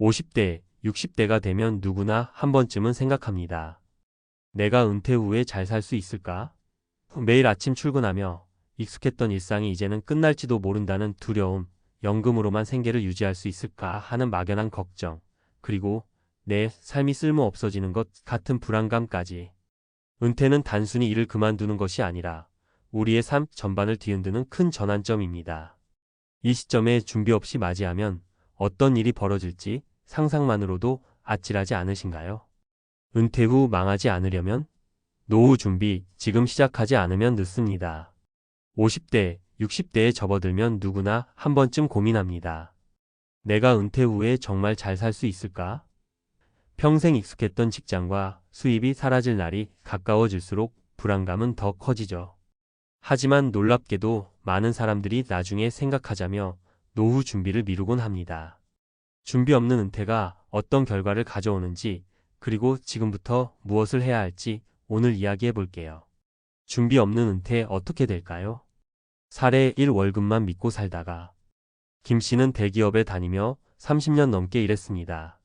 50대, 60대가 되면 누구나 한 번쯤은 생각합니다. 내가 은퇴 후에 잘 살 수 있을까? 매일 아침 출근하며 익숙했던 일상이 이제는 끝날지도 모른다는 두려움, 연금으로만 생계를 유지할 수 있을까 하는 막연한 걱정, 그리고 내 삶이 쓸모 없어지는 것 같은 불안감까지. 은퇴는 단순히 일을 그만두는 것이 아니라 우리의 삶 전반을 뒤흔드는 큰 전환점입니다. 이 시점에 준비 없이 맞이하면 어떤 일이 벌어질지 상상만으로도 아찔하지 않으신가요? 은퇴 후 망하지 않으려면 노후 준비 지금 시작하지 않으면 늦습니다. 50대, 60대에 접어들면 누구나 한 번쯤 고민합니다. 내가 은퇴 후에 정말 잘 살 수 있을까? 평생 익숙했던 직장과 수입이 사라질 날이 가까워질수록 불안감은 더 커지죠. 하지만 놀랍게도 많은 사람들이 나중에 생각하자며 노후 준비를 미루곤 합니다. 준비 없는 은퇴가 어떤 결과를 가져오는지, 그리고 지금부터 무엇을 해야 할지 오늘 이야기해 볼게요. 준비 없는 은퇴 어떻게 될까요? 사례 1. 월급만 믿고 살다가. 김 씨는 대기업에 다니며 30년 넘게 일했습니다.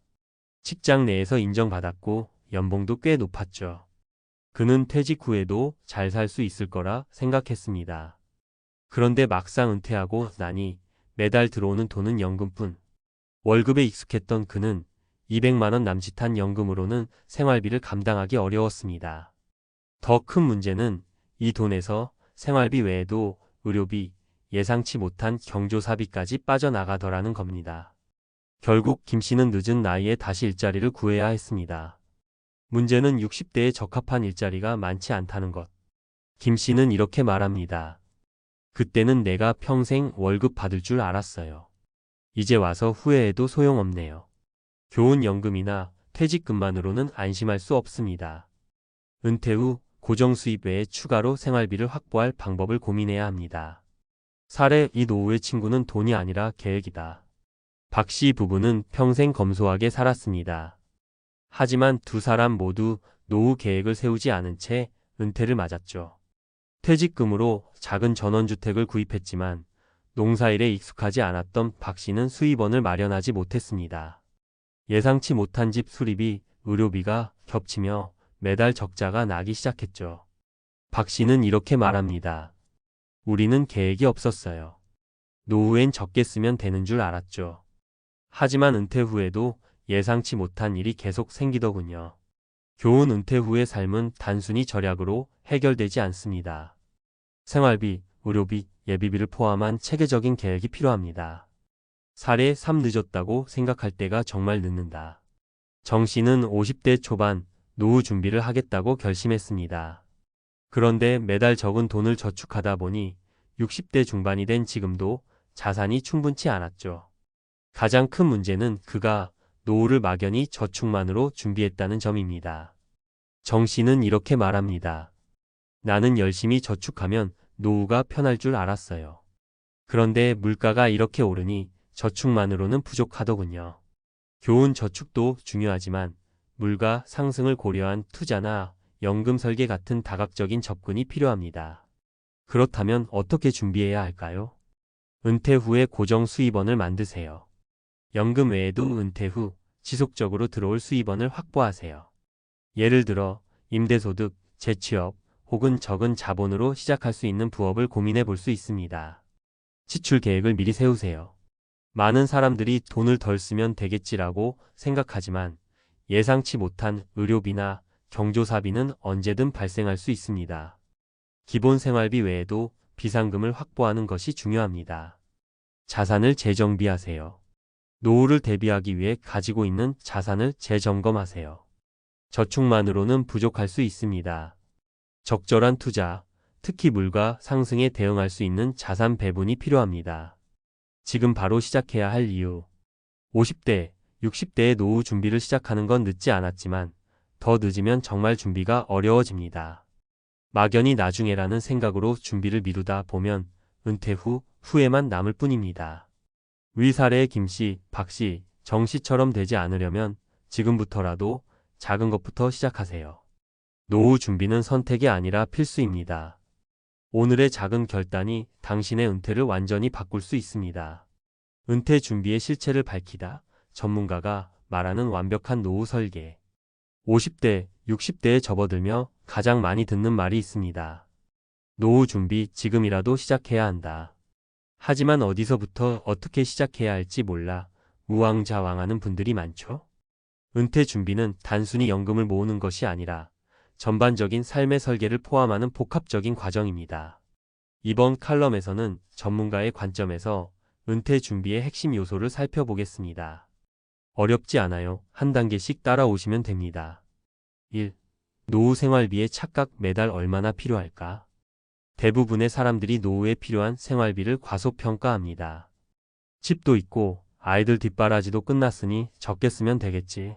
직장 내에서 인정받았고 연봉도 꽤 높았죠. 그는 퇴직 후에도 잘 살 수 있을 거라 생각했습니다. 그런데 막상 은퇴하고 나니 매달 들어오는 돈은 연금뿐. 월급에 익숙했던 그는 200만 원 남짓한 연금으로는 생활비를 감당하기 어려웠습니다. 더 큰 문제는 이 돈에서 생활비 외에도 의료비, 예상치 못한 경조사비까지 빠져나가더라는 겁니다. 결국 김 씨는 늦은 나이에 다시 일자리를 구해야 했습니다. 문제는 60대에 적합한 일자리가 많지 않다는 것. 김 씨는 이렇게 말합니다. 그때는 내가 평생 월급 받을 줄 알았어요. 이제 와서 후회해도 소용없네요. 교훈연금이나 퇴직금만으로는 안심할 수 없습니다. 은퇴 후 고정 수입 외에 추가로 생활비를 확보할 방법을 고민해야 합니다. 사례 2. 노후의 친구는 돈이 아니라 계획이다. 박 씨 부부는 평생 검소하게 살았습니다. 하지만 두 사람 모두 노후 계획을 세우지 않은 채 은퇴를 맞았죠. 퇴직금으로 작은 전원주택을 구입했지만 농사일에 익숙하지 않았던 박 씨는 수입원을 마련하지 못했습니다. 예상치 못한 집 수리비, 의료비가 겹치며 매달 적자가 나기 시작했죠. 박 씨는 이렇게 말합니다. 우리는 계획이 없었어요. 노후엔 적게 쓰면 되는 줄 알았죠. 하지만 은퇴 후에도 예상치 못한 일이 계속 생기더군요. 교훈 은퇴 후의 삶은 단순히 절약으로 해결되지 않습니다. 생활비, 의료비, 예비비를 포함한 체계적인 계획이 필요합니다. 사례 3. 늦었다고 생각할 때가 정말 늦는다. 정 씨는 50대 초반 노후 준비를 하겠다고 결심했습니다. 그런데 매달 적은 돈을 저축하다 보니 60대 중반이 된 지금도 자산이 충분치 않았죠. 가장 큰 문제는 그가 노후를 막연히 저축만으로 준비했다는 점입니다. 정 씨는 이렇게 말합니다. 나는 열심히 저축하면 노후가 편할 줄 알았어요. 그런데 물가가 이렇게 오르니 저축만으로는 부족하더군요. 교훈 저축도 중요하지만 물가 상승을 고려한 투자나 연금 설계 같은 다각적인 접근이 필요합니다. 그렇다면 어떻게 준비해야 할까요? 은퇴 후에 고정 수입원을 만드세요. 연금 외에도 은퇴 후 지속적으로 들어올 수입원을 확보하세요. 예를 들어 임대소득, 재취업 혹은 적은 자본으로 시작할 수 있는 부업을 고민해 볼 수 있습니다. 지출 계획을 미리 세우세요. 많은 사람들이 돈을 덜 쓰면 되겠지라고 생각하지만 예상치 못한 의료비나 경조사비는 언제든 발생할 수 있습니다. 기본 생활비 외에도 비상금을 확보하는 것이 중요합니다. 자산을 재정비하세요. 노후를 대비하기 위해 가지고 있는 자산을 재점검하세요. 저축만으로는 부족할 수 있습니다. 적절한 투자, 특히 물가 상승에 대응할 수 있는 자산 배분이 필요합니다. 지금 바로 시작해야 할 이유. 50대, 60대의 노후 준비를 시작하는 건 늦지 않았지만 더 늦으면 정말 준비가 어려워집니다. 막연히 나중에라는 생각으로 준비를 미루다 보면 은퇴 후 후회만 남을 뿐입니다. 위 사례의 김 씨, 박 씨, 정 씨처럼 되지 않으려면 지금부터라도 작은 것부터 시작하세요. 노후 준비는 선택이 아니라 필수입니다. 오늘의 작은 결단이 당신의 은퇴를 완전히 바꿀 수 있습니다. 은퇴 준비의 실체를 밝히다. 전문가가 말하는 완벽한 노후 설계. 50대, 60대에 접어들며 가장 많이 듣는 말이 있습니다. 노후 준비 지금이라도 시작해야 한다. 하지만 어디서부터 어떻게 시작해야 할지 몰라 우왕좌왕하는 분들이 많죠. 은퇴 준비는 단순히 연금을 모으는 것이 아니라 전반적인 삶의 설계를 포함하는 복합적인 과정입니다. 이번 칼럼에서는 전문가의 관점에서 은퇴 준비의 핵심 요소를 살펴보겠습니다. 어렵지 않아요. 한 단계씩 따라오시면 됩니다. 1. 노후 생활비의 착각. 매달 얼마나 필요할까? 대부분의 사람들이 노후에 필요한 생활비를 과소평가합니다. 집도 있고 아이들 뒷바라지도 끝났으니 적게 쓰면 되겠지.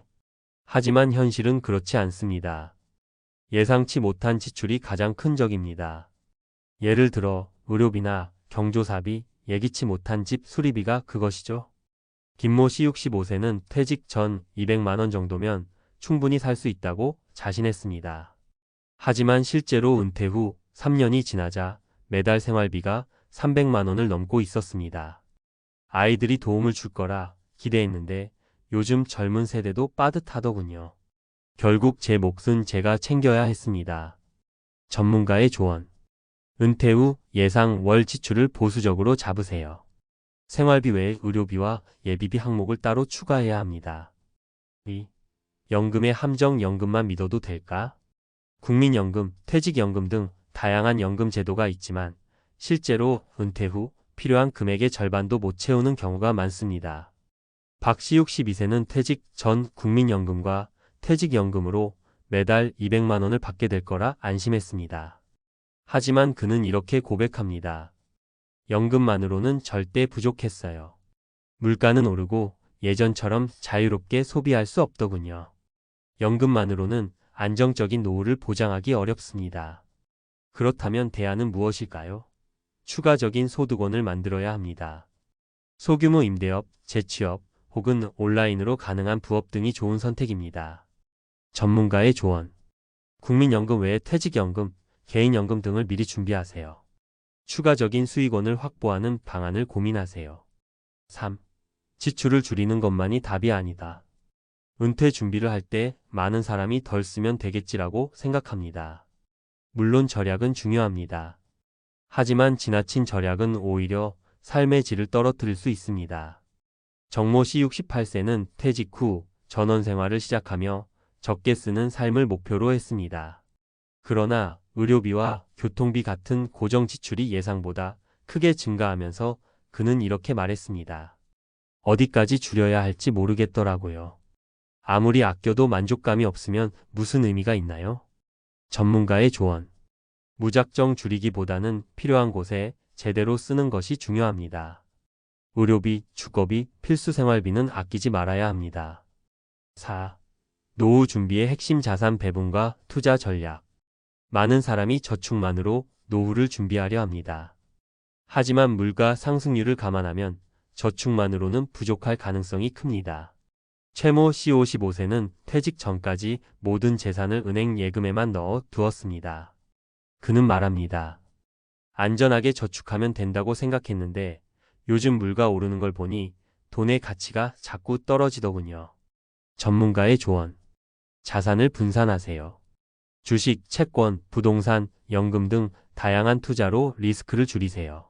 하지만 현실은 그렇지 않습니다. 예상치 못한 지출이 가장 큰 적입니다. 예를 들어 의료비나 경조사비, 예기치 못한 집 수리비가 그것이죠. 김모 씨 65세는 퇴직 전 200만 원 정도면 충분히 살 수 있다고 자신했습니다. 하지만 실제로 은퇴 후 3년이 지나자 매달 생활비가 300만 원을 넘고 있었습니다. 아이들이 도움을 줄 거라 기대했는데 요즘 젊은 세대도 빠듯하더군요. 결국 제 몫은 제가 챙겨야 했습니다. 전문가의 조언. 은퇴 후 예상 월 지출을 보수적으로 잡으세요. 생활비 외에 의료비와 예비비 항목을 따로 추가해야 합니다. 2. 연금의 함정. 연금만 믿어도 될까? 국민연금, 퇴직연금 등 다양한 연금 제도가 있지만 실제로 은퇴 후 필요한 금액의 절반도 못 채우는 경우가 많습니다. 박 씨 62세는 퇴직 전 국민연금과 퇴직연금으로 매달 200만 원을 받게 될 거라 안심했습니다. 하지만 그는 이렇게 고백합니다. 연금만으로는 절대 부족했어요. 물가는 오르고 예전처럼 자유롭게 소비할 수 없더군요. 연금만으로는 안정적인 노후를 보장하기 어렵습니다. 그렇다면 대안은 무엇일까요? 추가적인 소득원을 만들어야 합니다. 소규모 임대업, 재취업, 혹은 온라인으로 가능한 부업 등이 좋은 선택입니다. 전문가의 조언. 국민연금 외에 퇴직연금, 개인연금 등을 미리 준비하세요. 추가적인 수익원을 확보하는 방안을 고민하세요. 3. 지출을 줄이는 것만이 답이 아니다. 은퇴 준비를 할 때 많은 사람이 덜 쓰면 되겠지라고 생각합니다. 물론 절약은 중요합니다. 하지만 지나친 절약은 오히려 삶의 질을 떨어뜨릴 수 있습니다. 정모 씨 68세는 퇴직 후 전원생활을 시작하며 적게 쓰는 삶을 목표로 했습니다. 그러나 의료비와 교통비 같은 고정 지출이 예상보다 크게 증가하면서 그는 이렇게 말했습니다. 어디까지 줄여야 할지 모르겠더라고요. 아무리 아껴도 만족감이 없으면 무슨 의미가 있나요? 전문가의 조언. 무작정 줄이기보다는 필요한 곳에 제대로 쓰는 것이 중요합니다. 의료비, 주거비, 필수 생활비는 아끼지 말아야 합니다. 4. 노후 준비의 핵심 자산 배분과 투자 전략. 많은 사람이 저축만으로 노후를 준비하려 합니다. 하지만 물가 상승률을 감안하면 저축만으로는 부족할 가능성이 큽니다. 최모 씨 55세는 퇴직 전까지 모든 재산을 은행 예금에만 넣어 두었습니다. 그는 말합니다. 안전하게 저축하면 된다고 생각했는데 요즘 물가 오르는 걸 보니 돈의 가치가 자꾸 떨어지더군요. 전문가의 조언. 자산을 분산하세요. 주식, 채권, 부동산, 연금 등 다양한 투자로 리스크를 줄이세요.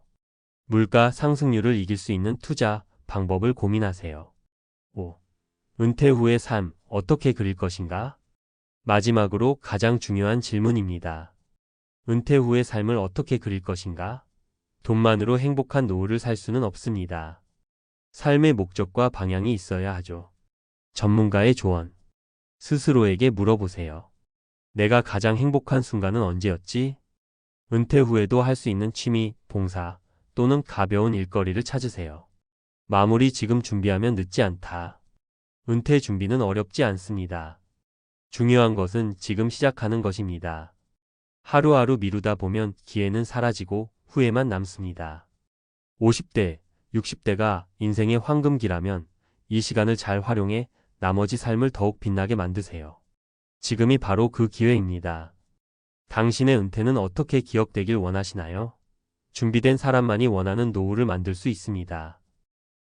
물가 상승률을 이길 수 있는 투자 방법을 고민하세요. 5. 은퇴 후의 삶, 어떻게 그릴 것인가? 마지막으로 가장 중요한 질문입니다. 은퇴 후의 삶을 어떻게 그릴 것인가? 돈만으로 행복한 노후를 살 수는 없습니다. 삶의 목적과 방향이 있어야 하죠. 전문가의 조언. 스스로에게 물어보세요. 내가 가장 행복한 순간은 언제였지? 은퇴 후에도 할 수 있는 취미, 봉사 또는 가벼운 일거리를 찾으세요. 마무리. 지금 준비하면 늦지 않다. 은퇴 준비는 어렵지 않습니다. 중요한 것은 지금 시작하는 것입니다. 하루하루 미루다 보면 기회는 사라지고 후회만 남습니다. 50대, 60대가 인생의 황금기라면 이 시간을 잘 활용해 나머지 삶을 더욱 빛나게 만드세요. 지금이 바로 그 기회입니다. 당신의 은퇴는 어떻게 기억되길 원하시나요? 준비된 사람만이 원하는 노후를 만들 수 있습니다.